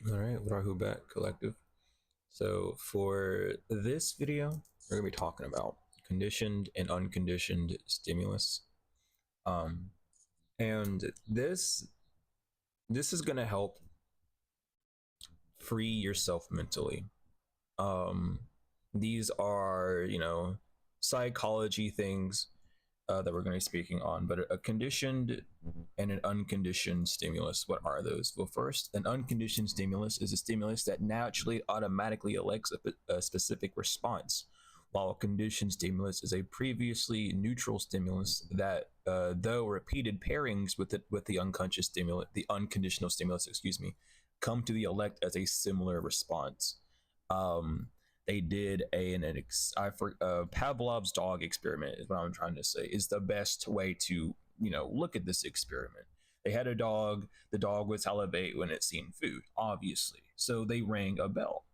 All right, Rahu back collective. So for this video, we're gonna be talking about conditioned and unconditioned stimulus. Um, and this is gonna help free yourself mentally. Um, these are psychology things that we're going to be speaking on, but a conditioned and an unconditioned stimulus. What are those? Well, first, an unconditioned stimulus is a stimulus that naturally automatically elicits a specific response, while a conditioned stimulus is a previously neutral stimulus that, though repeated pairings with the unconscious stimulus, the unconditional stimulus, excuse me, come to the elect as a similar response. Um, they did Pavlov's dog experiment is what I'm trying to say is the best way to look at this experiment. They had a dog. The dog would salivate when it seen food, obviously. So they rang a bell.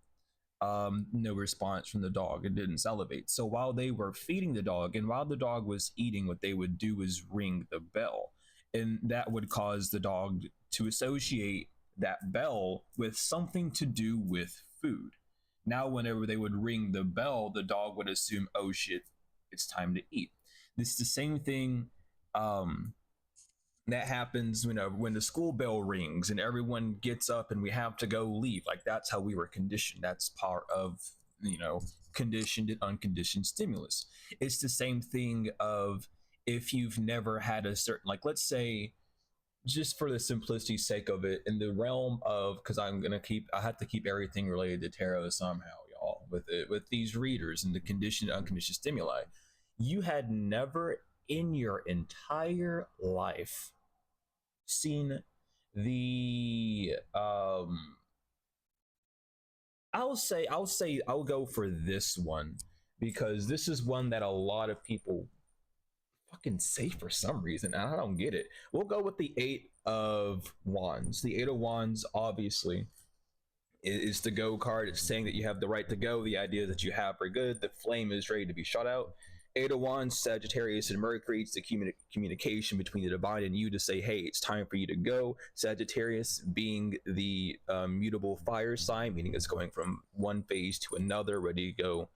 No response from the dog. It didn't salivate. So while they were feeding the dog and while the dog was eating, what they would do is ring the bell, and that would cause the dog to associate that bell with something to do with food. Now, whenever they would ring the bell, the dog would assume, oh shit, it's time to eat. This is the same thing um, that happens when the school bell rings and everyone gets up and we have to go leave. Like that's how we were conditioned. That's part of conditioned and unconditioned stimulus. It's the same thing of if you've never had a certain, like, let's say, just for the simplicity's sake of it, in the realm of, because I have to keep everything related to tarot somehow, y'all, with these readers and the conditioned unconditioned stimuli. You had never in your entire life seen the I'll go for this one because this is one that a lot of people fucking say for some reason. I don't get it. We'll go with the 8 of Wands. The 8 of Wands, obviously, is the go card. It's saying that you have the right to go. The idea that you have for good. The flame is ready to be shot out. 8 of Wands, Sagittarius, and Mercury. It's the communication between the divine and you to say, hey, it's time for you to go. Sagittarius being the mutable fire sign, meaning it's going from one phase to another, ready to go,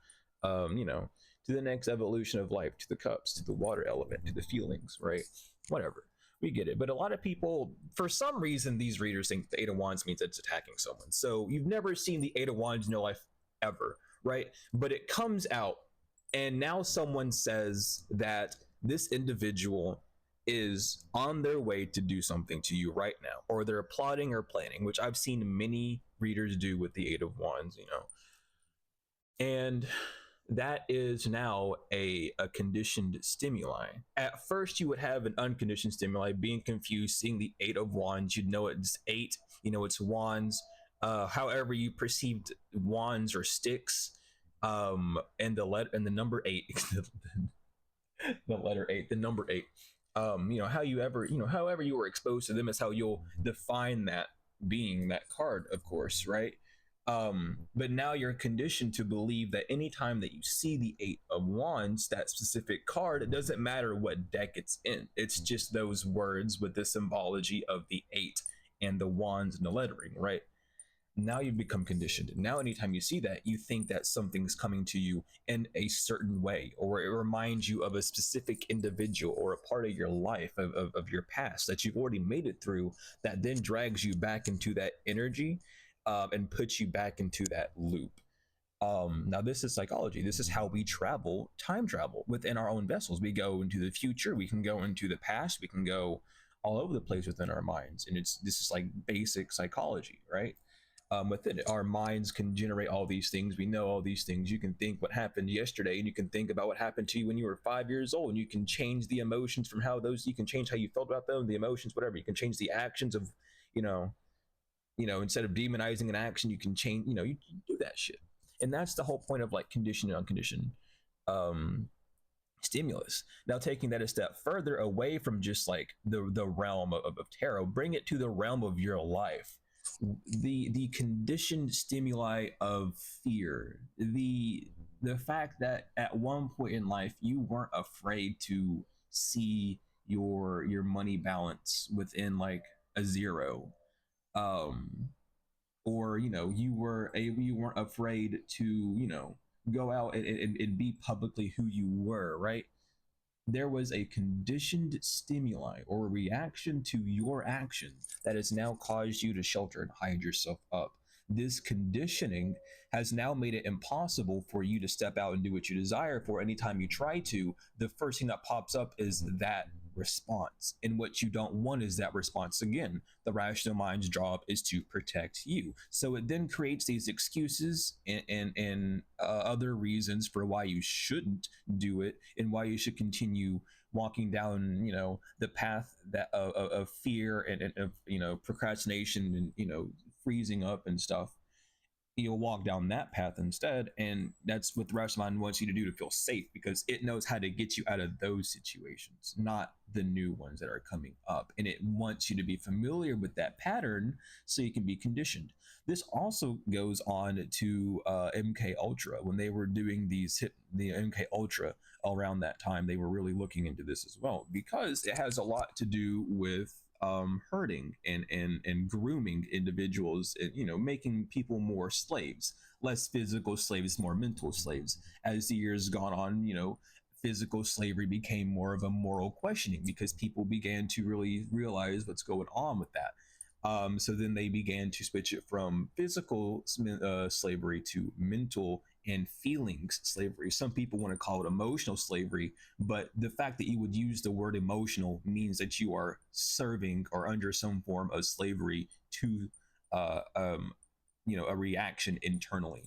to the next evolution of life, to the cups, to the water element, to the feelings, right? Whatever. We get it. But a lot of people, for some reason, these readers think the 8 of Wands means it's attacking someone. So you've never seen the 8 of Wands in your life ever, right? But it comes out, and now someone says that this individual is on their way to do something to you right now, or they're plotting or planning, which I've seen many readers do with the 8 of Wands. And that is now a conditioned stimuli. At first, you would have an unconditioned stimuli, being confused, seeing the 8 of Wands, you'd know it's 8, it's wands. However, you perceived wands or sticks, and the number 8, the letter 8, the number 8. However you were exposed to them is how you'll define that being, that card, of course, right? But now you're conditioned to believe that anytime that you see the 8 of Wands, that specific card, it doesn't matter what deck it's in. It's just those words with the symbology of the 8 and the wands and the lettering, right? Now you become conditioned. Now, anytime you see that, you think that something's coming to you in a certain way, or it reminds you of a specific individual or a part of your life, of your past that you've already made it through, that then drags you back into that energy, and puts you back into that loop. Now, this is psychology. This is how we travel, time travel within our own vessels. We go into the future, we can go into the past, we can go all over the place within our minds. And this is like basic psychology, right? Within it, our minds can generate all these things. We know all these things. You can think what happened yesterday, and you can think about what happened to you when you were 5 years old, and you can change the emotions from how those. You can change how you felt about them, the emotions, whatever. You can change the actions of, you know, instead of demonizing an action, you can change. You can do that shit, and that's the whole point of like conditioned and unconditioned um, stimulus. Now, taking that a step further away from just like the realm of tarot, bring it to the realm of your life. The conditioned stimuli of fear, the fact that at one point in life you weren't afraid to see your money balance within like a zero, um or you weren't afraid to go out and be publicly who you were, right? There was a conditioned stimuli or reaction to your action that has now caused you to shelter and hide yourself up. This conditioning has now made it impossible for you to step out and do what you desire for. Anytime you try to, the first thing that pops up is that response. And what you don't want is that response again. The rational mind's job is to protect you. So it then creates these excuses and other reasons for why you shouldn't do it and why you should continue walking down the path that of fear and of procrastination and freezing up and stuff. You'll walk down that path instead, and that's what the rational mind wants you to do to feel safe, because it knows how to get you out of those situations, not the new ones that are coming up, and it wants you to be familiar with that pattern so you can be conditioned. This also goes on to MK Ultra. When they were doing the MK Ultra around that time, they were really looking into this as well, because it has a lot to do with hurting and grooming individuals, and making people more slaves, less physical slaves, more mental slaves. As the years gone on, physical slavery became more of a moral questioning, because people began to really realize what's going on with that. So then they began to switch it from physical slavery to mental and feelings slavery. Some people want to call it emotional slavery, but the fact that you would use the word emotional means that you are serving or under some form of slavery to, uh, um, a reaction internally,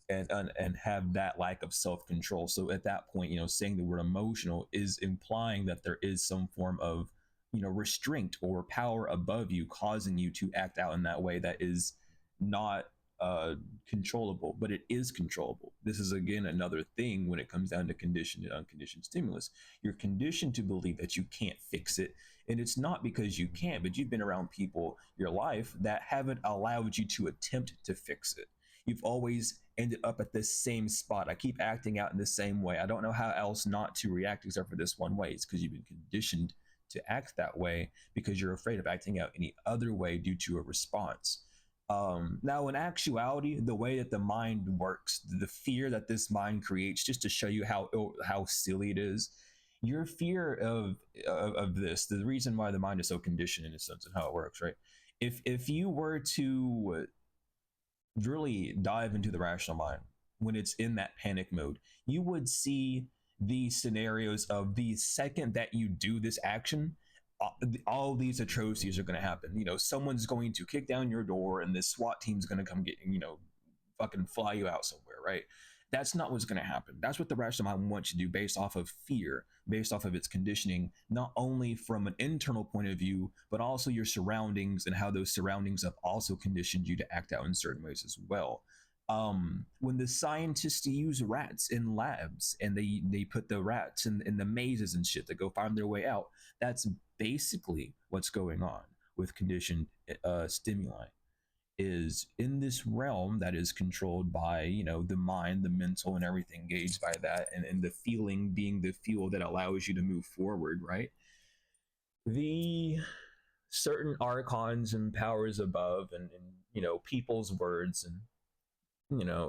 and have that lack of self control. So at that point, saying the word emotional is implying that there is some form of restraint or power above you, causing you to act out in that way that is not controllable, but it is controllable. This is again another thing when it comes down to conditioned and unconditioned stimulus. You're conditioned to believe that you can't fix it, and it's not because you can't, but you've been around people your life that haven't allowed you to attempt to fix it. You've always ended up at this same spot. I keep acting out in the same way. I don't know how else not to react except for this one way. It's because you've been conditioned to act that way, because you're afraid of acting out any other way due to a response. Now, in actuality, the way that the mind works, the fear that this mind creates, just to show you how silly it is, your fear of this, the reason why the mind is so conditioned in a sense and how it works, right? If you were to really dive into the rational mind when it's in that panic mode, you would see these scenarios of the second that you do this action, all these atrocities are going to happen. Someone's going to kick down your door, and this SWAT team's going to come get fucking fly you out somewhere, right? That's not what's going to happen. That's what the rational mind wants you to do, based off of fear, based off of its conditioning, not only from an internal point of view, but also your surroundings and how those surroundings have also conditioned you to act out in certain ways as well. When the scientists use rats in labs, and they put the rats in the mazes and shit to go find their way out, that's basically what's going on with conditioned stimuli, is in this realm that is controlled by the mind, the mental, and everything gauged by that, and the feeling being the fuel that allows you to move forward, right? The certain archons and powers above, and people's words, and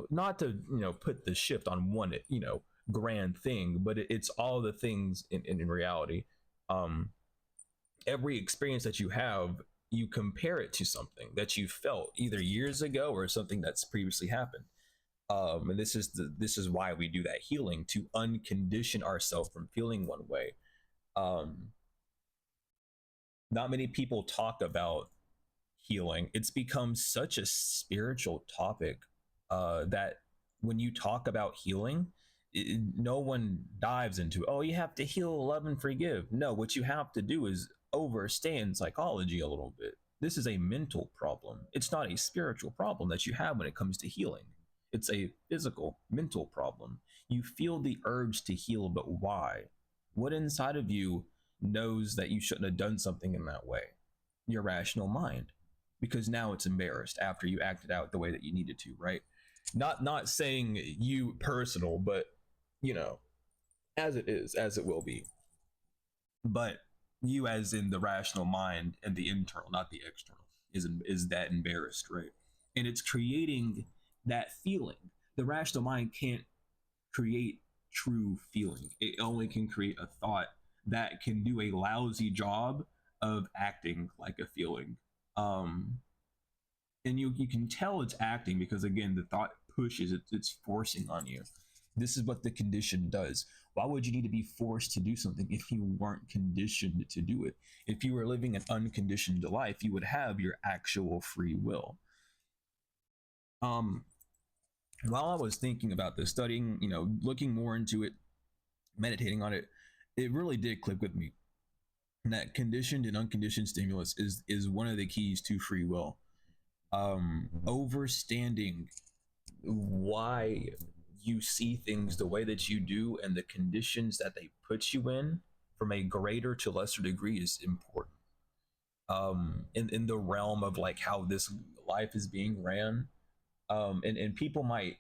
not to put the shift on one grand thing, but it's all the things in reality. um every experience that you have, you compare it to something that you felt either years ago or something that's previously happened. And this is why we do that healing, to uncondition ourselves from feeling one way. um Not many people talk about healing. It's become such a spiritual topic, that when you talk about healing, no one dives into, oh, you have to heal, love, and forgive. No, what you have to do is overstand psychology a little bit. This is a mental problem. It's not a spiritual problem that you have when it comes to healing. It's a physical, mental problem. You feel the urge to heal, but why? What inside of you knows that you shouldn't have done something in that way? Your rational mind, because now it's embarrassed after you acted out the way that you needed to, right? Not saying you personal, but you know as it is, as it will be. But you, as in the rational mind, and the internal, not the external, is that embarrassed, right? and it's creating that feeling. The rational mind can't create true feeling. It only can create a thought that can do a lousy job of acting like a feeling. Um, and you can tell it's acting because again the thought pushes it, it's forcing on you. This is what the condition does. Why would you need to be forced to do something if you weren't conditioned to do it? If you were living an unconditioned life, you would have your actual free will. um while I was thinking about this, studying, looking more into it, meditating on it, it really did click with me that conditioned and unconditioned stimulus is one of the keys to free will. Overstanding why you see things the way that you do and the conditions that they put you in from a greater to lesser degree is important. In the realm of like how this life is being ran. And people might,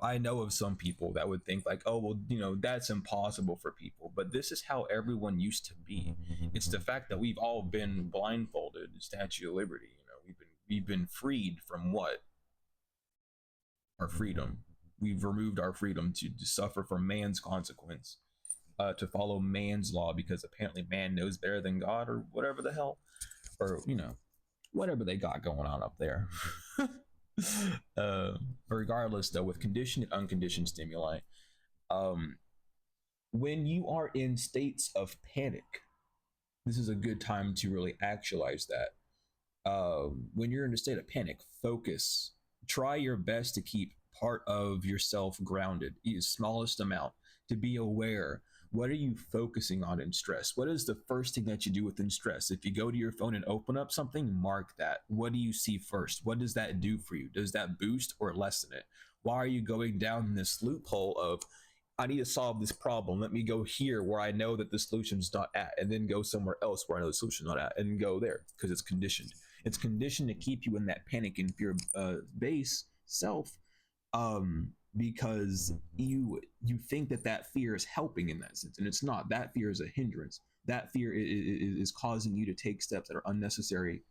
I know of some people that would think like, oh well, that's impossible for people, but this is how everyone used to be. It's the fact that we've all been blindfolded, Statue of Liberty, we've been freed from what? Our freedom. We've removed our freedom to suffer from man's consequence, to follow man's law because apparently man knows better than God or whatever the hell, or whatever they got going on up there. uh, Regardless, though, with conditioned and unconditioned stimuli, um, when you are in states of panic, this is a good time to really actualize that. When you're in a state of panic, focus. Try your best to keep part of yourself grounded, the smallest amount, to be aware. What are you focusing on in stress? What is the first thing that you do within stress? If you go to your phone and open up something, mark that. What do you see first? What does that do for you? Does that boost or lessen it? Why are you going down this loophole of, I need to solve this problem. Let me go here where I know that the solution's not at, and then go somewhere else where I know the solution's not at, and go there because it's conditioned. It's conditioned to keep you in that panic and fear base self, because you think that fear is helping in that sense, and it's not. That fear is a hindrance. That fear is causing you to take steps that are unnecessary,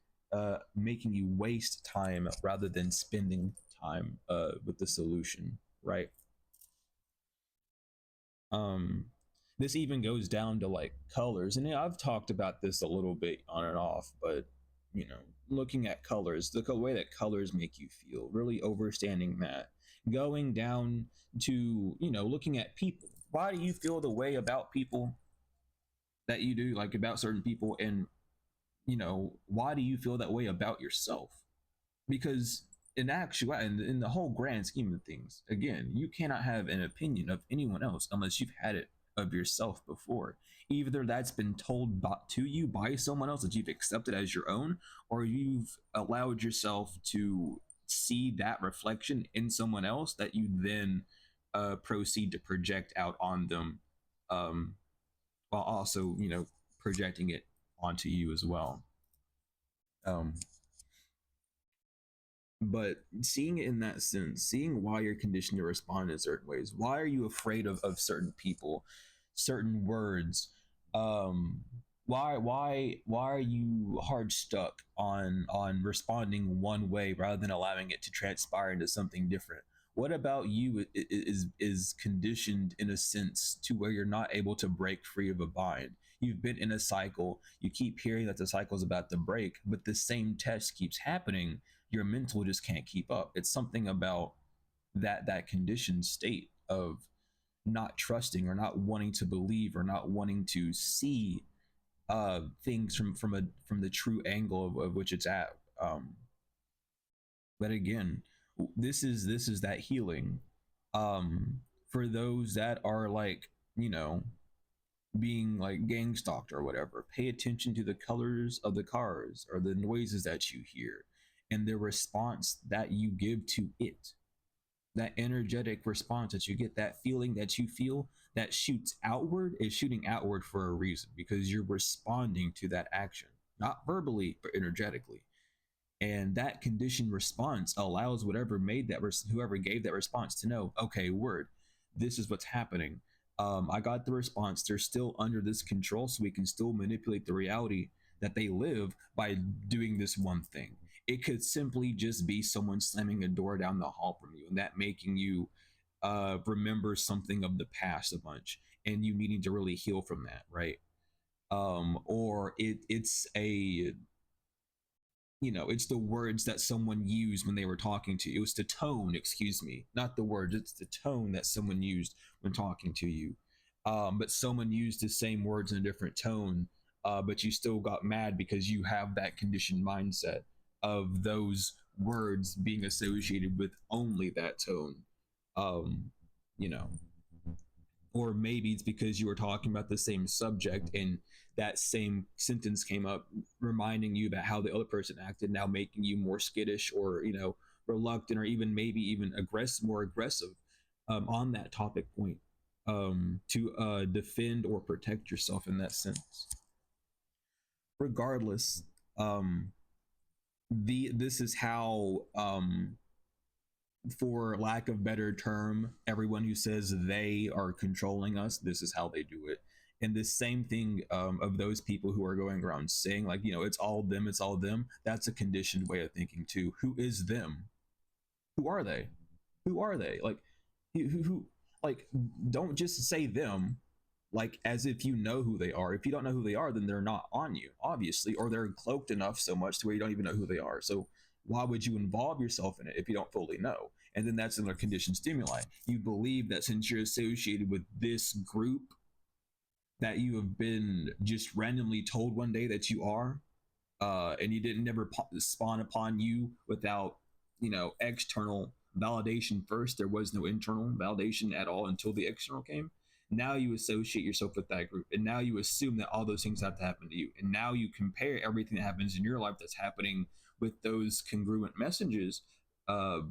making you waste time rather than spending time with the solution, right? um this even goes down to like colors, and I've talked about this a little bit on and off, but looking at colors, the way that colors make you feel, really overstanding that, going down to looking at people. Why do you feel the way about people that you do, like about certain people? And why do you feel that way about yourself? Because in actuality, in the whole grand scheme of things, again, you cannot have an opinion of anyone else unless you've had it of yourself before. Either that's been told to you by someone else that you've accepted as your own, or you've allowed yourself to see that reflection in someone else that you then proceed to project out on them, um, while also projecting it onto you as well. um, but seeing it in that sense, seeing why you're conditioned to respond in certain ways, why are you afraid of certain people, certain words, um why are you hard stuck on responding one way rather than allowing it to transpire into something different? What about you is conditioned in a sense to where you're not able to break free of a bind? You've been in a cycle, you keep hearing that the cycle's about to break, but the same test keeps happening. Your mental just can't keep up. It's something about that conditioned state of not trusting or not wanting to believe or not wanting to see things from the true angle of which it's at. But again, this is that healing, for those that are like being like gang stalked or whatever. Pay attention to the colors of the cars or the noises that you hear and the response that you give to it. That energetic response that you get, that feeling that you feel that shoots outward, is shooting outward for a reason, because you're responding to that action, not verbally but energetically. And that conditioned response allows whatever made that whoever gave that response to know, okay, word, this is what's happening. I got the response, they're still under this control, so we can still manipulate the reality that they live by doing this one thing. It could simply just be someone slamming a door down the hall from you, and that making you remember something of the past a bunch, and you needing to really heal from that, right? Or it's a, it's the words that someone used when they were talking to you. It was the tone, excuse me, not the words. It's the tone that someone used when talking to you. But someone used the same words in a different tone, but you still got mad because you have that conditioned mindset of those words being associated with only that tone. Um, you know, or maybe it's because you were talking about the same subject and that same sentence came up reminding you about how the other person acted, now making you more skittish or reluctant or even maybe even more aggressive on that topic point, to defend or protect yourself in that sense. Regardless, um, this is how, for lack of better term, everyone who says they are controlling us, this is how they do it. And the same thing, of those people who are going around saying like, it's all them, it's all them. That's a conditioned way of thinking too. Who is them? Who are they? Who are they? Like, who like, don't just say them like as if you know who they are. If you don't know who they are, then they're not on you, obviously, or they're cloaked enough so much to where you don't even know who they are. So why would you involve yourself in it if you don't fully know? And then that's another conditioned stimuli. You believe that since you're associated with this group that you have been just randomly told one day that you are, and you didn't never spawn upon you without external validation first. There was no internal validation at all until the external came. Now you associate yourself with that group, and now you assume that all those things have to happen to you, and now you compare everything that happens in your life that's happening with those congruent messages, uh,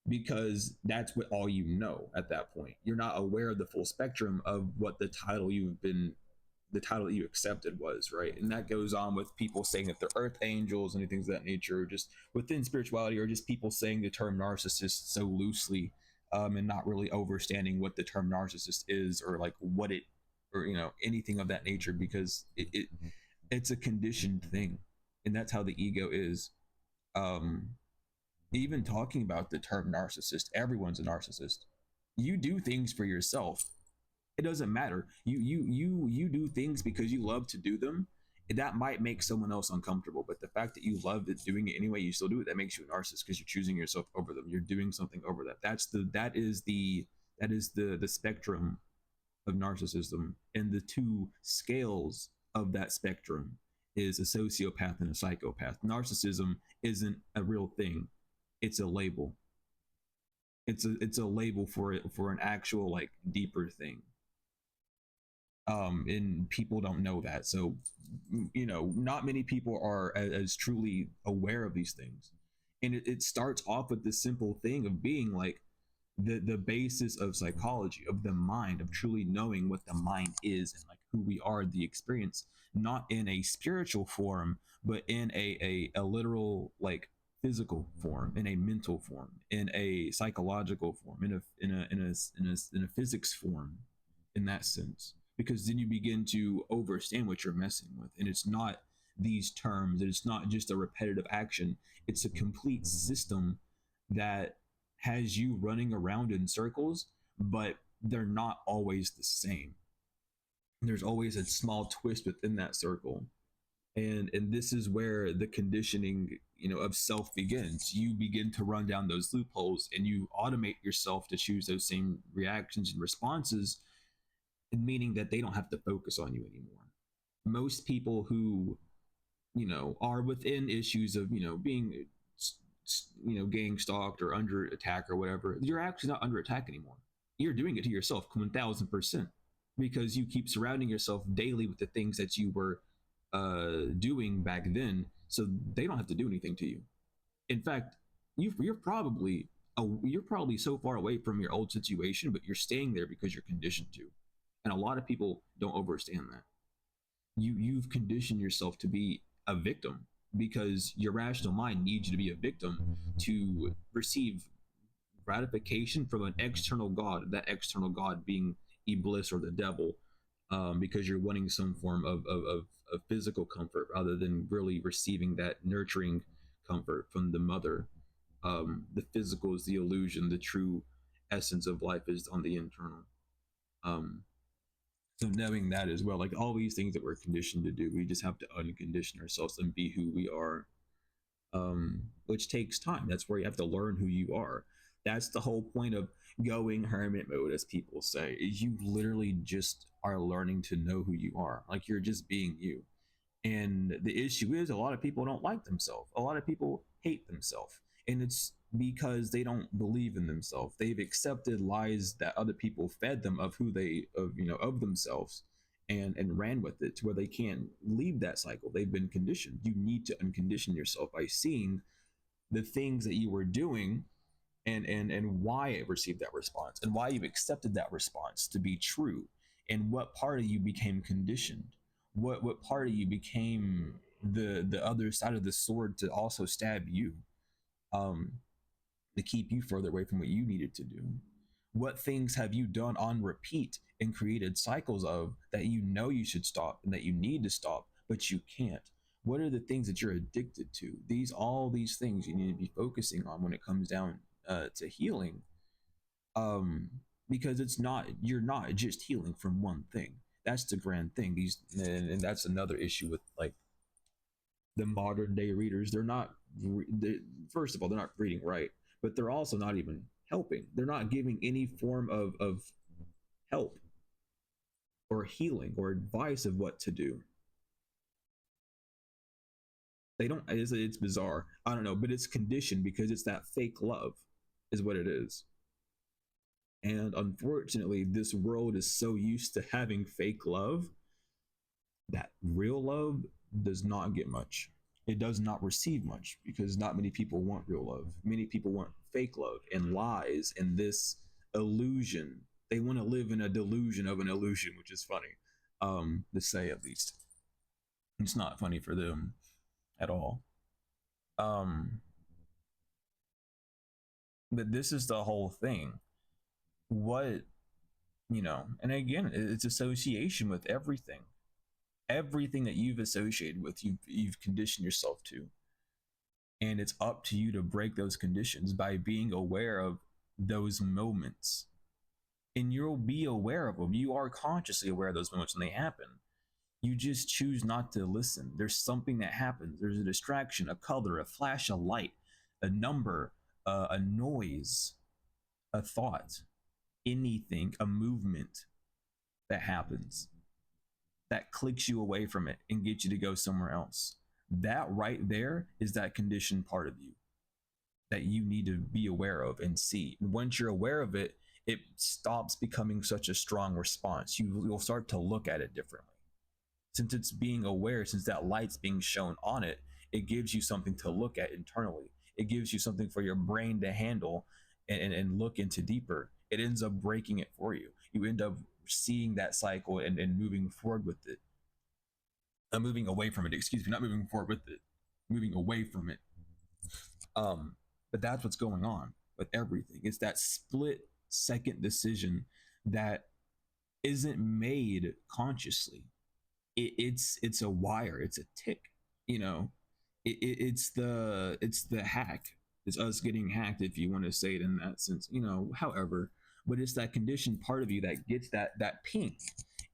because that's what all you know at that point. You're not aware of the full spectrum of what the title that you accepted was, right? And that goes on with people saying that they're earth angels and things of that nature, just within spirituality, or just people saying the term narcissist so loosely, and not really understanding what the term narcissist is, or like what it, or anything of that nature, because it's a conditioned thing, and that's how the ego is. Um, Even talking about the term narcissist, everyone's a narcissist. You do things for yourself. It doesn't matter. You do things because you love to do them. That might make someone else uncomfortable, but the fact that you love it, doing it anyway, you still do it. That makes you a narcissist because you're choosing yourself over them. You're doing something over that. That is the spectrum of narcissism, and the two scales of that spectrum is a sociopath and a psychopath. Narcissism isn't a real thing. It's a label. It's a label for it, for an actual like deeper thing. And people don't know that, so not many people are as truly aware of these things. And it starts off with this simple thing of being like the basis of psychology, of the mind, of truly knowing what the mind is and like who we are, the experience, not in a spiritual form, but in a literal like physical form, in a mental form, in a psychological form, in a physics form, in that sense. Because then you begin to understand what you're messing with, and it's not these terms, and it's not just a repetitive action. It's a complete system that has you running around in circles, but they're not always the same. There's always a small twist within that circle. And this is where the conditioning of self begins. You begin to run down those loopholes, and you automate yourself to choose those same reactions and responses, meaning that they don't have to focus on you anymore. Most people who are within issues of being gang stalked or under attack or whatever, you're actually not under attack anymore. You're doing it to yourself 1000%, because you keep surrounding yourself daily with the things that you were doing back then, so they don't have to do anything to you. In fact, you're probably so far away from your old situation, but you're staying there because you're conditioned to. And a lot of people don't understand that. You've conditioned yourself to be a victim, because your rational mind needs you to be a victim to receive gratification from an external god, that external god being Iblis or the devil, because you're wanting some form of physical comfort rather than really receiving that nurturing comfort from the mother. The physical is the illusion. The true essence of life is on the internal. Um, so knowing that as well, like all these things that we're conditioned to do, we just have to uncondition ourselves and be who we are, which takes time. That's where you have to learn who you are. That's the whole point of going hermit mode, as people say, is you literally just are learning to know who you are. Like you're just being you. And the issue is a lot of people don't like themselves. A lot of people hate themselves. And it's because they don't believe in themselves. They've accepted lies that other people fed them of who they of themselves, and ran with it to where they can't leave that cycle. They've been conditioned. You need to uncondition yourself by seeing the things that you were doing, and why it received that response, and why you've accepted that response to be true, and what part of you became conditioned, what part of you became the other side of the sword to also stab you, um to keep you further away from what you needed to do. What things have you done on repeat and created cycles of that you know you should stop and that you need to stop, but you can't? What are the things that you're addicted to? All these things you need to be focusing on when it comes down to healing. Um, because you're not just healing from one thing. That's the grand thing. And that's another issue with like the modern day readers. They're not first of all, they're not reading right, but they're also not even helping. They're not giving any form of help or healing or advice of what to do. They don't. It's bizarre. I don't know, but it's conditioned because it's that fake love is what it is. And unfortunately, this world is so used to having fake love that real love does not get much. It does not receive much because not many people want real love. Many people want fake love and lies and this illusion. They want to live in a delusion of an illusion, which is funny, to say at least. It's not funny for them at all. Um, but this is the whole thing. What, and again, it's association with everything. Everything that you've associated with, you've conditioned yourself to, and it's up to you to break those conditions by being aware of those moments, and you'll be aware of them. You are consciously aware of those moments when they happen. You just choose not to listen. There's something that happens. There's a distraction, a color, a flash, a light, a number, a noise, a thought, anything, a movement that happens that clicks you away from it and gets you to go somewhere else. That right there is that conditioned part of you that you need to be aware of and see. And once you're aware of it, it stops becoming such a strong response. You'll start to look at it differently. Since it's being aware, since that light's being shown on it, it gives you something to look at internally. It gives you something for your brain to handle and look into deeper. It ends up breaking it for you. You end up seeing that cycle and moving forward with it. Moving away from it, excuse me, not moving forward with it, moving away from it. But that's what's going on with everything. It's that split second decision that isn't made consciously. It's a wire, it's a tick, it's the hack. It's us getting hacked, if you want to say it in that sense, however. But it's that conditioned part of you that gets that ping,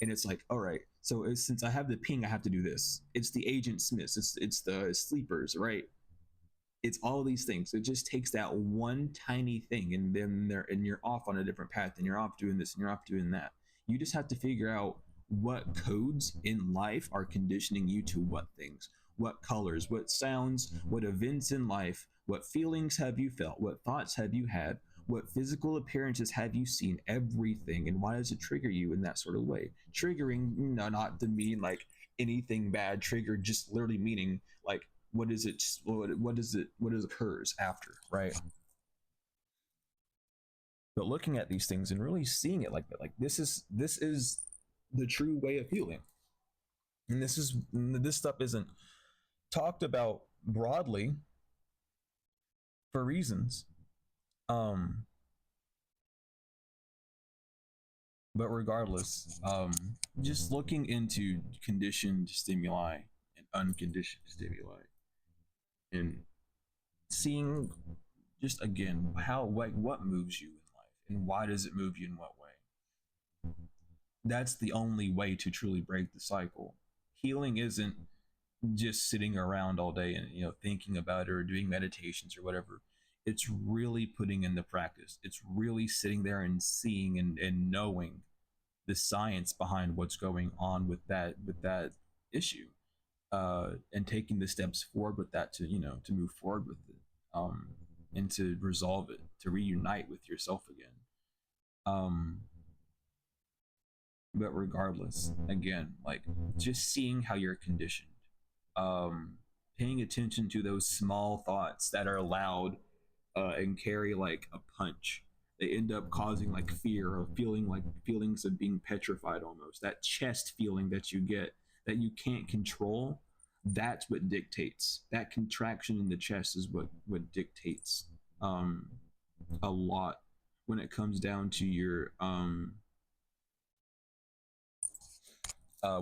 and it's like, all right, so since I have the ping, I have to do this. It's the Agent Smiths, it's the sleepers, right? It's all these things. It just takes that one tiny thing, and then you're off on a different path, and you're off doing this, and you're off doing that. You just have to figure out what codes in life are conditioning you to what things, what colors, what sounds, what events in life, what feelings have you felt, what thoughts have you had, what physical appearances have you seen, everything, and why does it trigger you in that sort of way? Triggering, not to mean like anything bad. Trigger just literally meaning like, what is it, what occurs after, right? But looking at these things and really seeing it like that, like this is the true way of healing. And this stuff isn't talked about broadly for reasons. But regardless, just looking into conditioned stimuli and unconditioned stimuli, and seeing just again how what moves you in life and why does it move you in what way. That's the only way to truly break the cycle. Healing isn't just sitting around all day and thinking about it or doing meditations or whatever. It's really putting into practice. It's really sitting there and seeing and knowing the science behind what's going on with that issue, and taking the steps forward with that to to move forward with it, and to resolve it, to reunite with yourself again. um but regardless, again, like, just seeing how you're conditioned, um paying attention to those small thoughts that are loud, and carry like a punch. They end up causing like fear or feeling like feelings of being petrified, almost that chest feeling that you get that you can't control. That's what dictates, that contraction in the chest is what dictates, um a lot when it comes down to your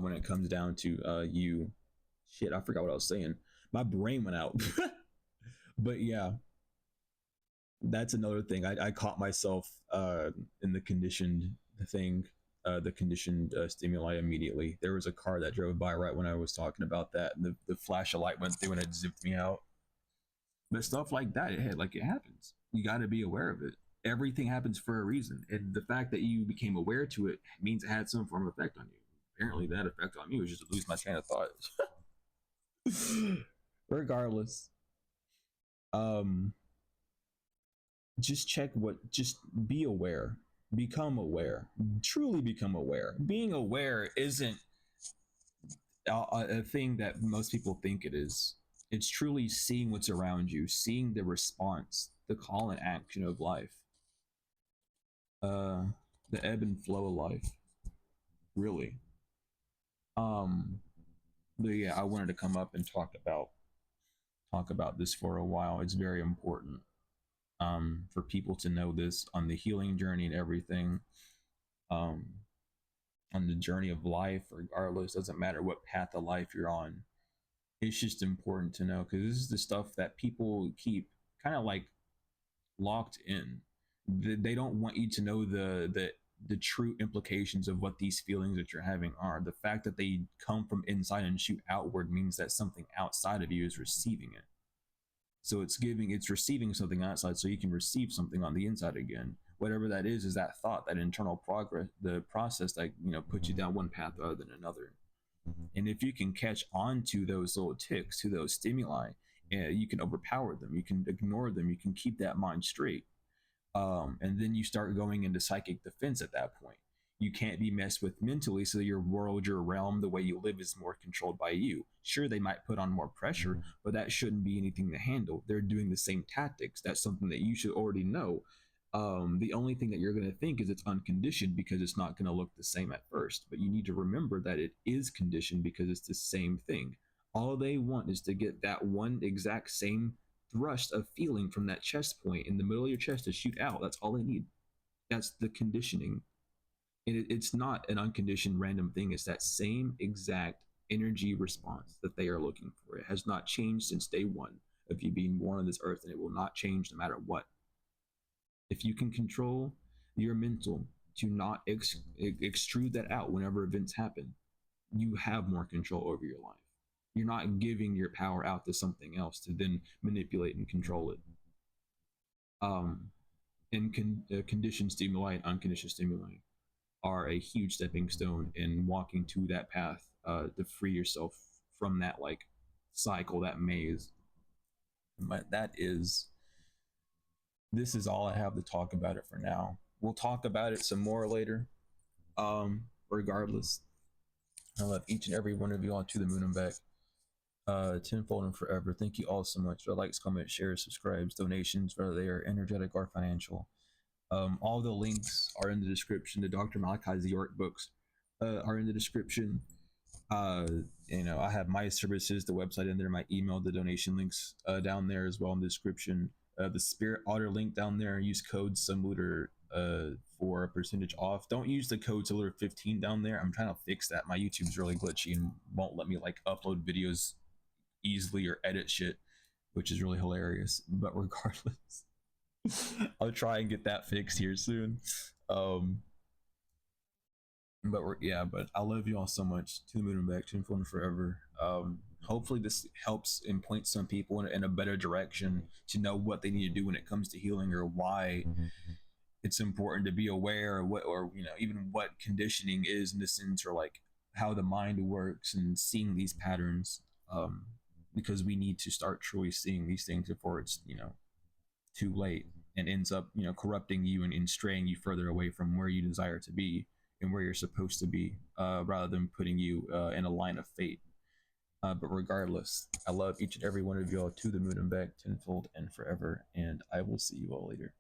when it comes down to you. Shit, I forgot what I was saying. My brain went out. But yeah, that's another thing. I caught myself in the conditioned thing, the conditioned stimuli immediately. There was a car that drove by right when I was talking about that, and the flash of light went through and it zipped me out. But stuff like that, it happens. You got to be aware of it. Everything happens for a reason, and the fact that you became aware to it means it had some form of effect on you. Apparently, that effect on me was just to lose my train of thought. Regardless, um, just check what. Just be aware. Become aware. Truly become aware. Being aware isn't a thing that most people think it is. It's truly seeing what's around you, seeing the response, the call and action of life, uh, the ebb and flow of life. Really. Um, but yeah, I wanted to come up and talk about this for a while. It's very important, for people to know this on the healing journey and everything, um, on the journey of life. Regardless, doesn't matter what path of life you're on. It's just important to know, because this is the stuff that people keep kind of like locked in. They don't want you to know the true implications of what these feelings that you're having are. The fact that they come from inside and shoot outward means that something outside of you is receiving it. So it's receiving something outside so you can receive something on the inside again. Whatever that is that thought, that internal progress, the process that puts you down one path rather than another. And if you can catch on to those little ticks, to those stimuli, you can overpower them, you can ignore them, you can keep that mind straight. And then you start going into psychic defense at that point. You can't be messed with mentally, so your world, your realm, the way you live is more controlled by you. Sure, they might put on more pressure, but that shouldn't be anything to handle. They're doing the same tactics. That's something that you should already know. The only thing that you're going to think is it's unconditioned because it's not going to look the same at first. But you need to remember that it is conditioned because it's the same thing. All they want is to get that one exact same thrust of feeling from that chest point in the middle of your chest to shoot out. That's all they need. That's the conditioning. And it's not an unconditioned random thing. It's that same exact energy response that they are looking for. It has not changed since day one of you being born on this earth, and it will not change no matter what. If you can control your mental to not extrude that out whenever events happen, you have more control over your life. You're not giving your power out to something else to then manipulate and control it. Conditioned stimuli and unconditioned stimuli are a huge stepping stone in walking to that path, to free yourself from that like cycle, that maze. But this is all I have to talk about it for now. We'll talk about it some more later. Regardless, I love each and every one of you on To the Moon and Back. Tenfold and forever. Thank you all so much for likes, comments, shares, subscribes, donations, whether they are energetic or financial. All the links are in the description. The Dr. Malachi's York books are in the description. I have my services, the website in there, my email, the donation links down there as well in the description. The Spirit Otter link down there. Use code SUMLUTER for a percentage off. Don't use the code SUMLUTER15 down there. I'm trying to fix that. My YouTube's really glitchy and won't let me like upload videos easily or edit shit. which is really hilarious. But regardless, I'll try and get that fixed here soon. Um, but I love you all so much. To the moon and back, tenfold and forever. Hopefully this helps and points some people in a better direction to know what they need to do when it comes to healing, or why it's important to be aware of what, or even what conditioning is in the sense, or like how the mind works, and seeing these patterns. Because we need to start truly seeing these things before it's too late, and ends up corrupting you, and straying you further away from where you desire to be and where you're supposed to be, rather than putting you in a line of fate. But regardless, I love each and every one of y'all, to the moon and back, tenfold and forever, and I will see you all later.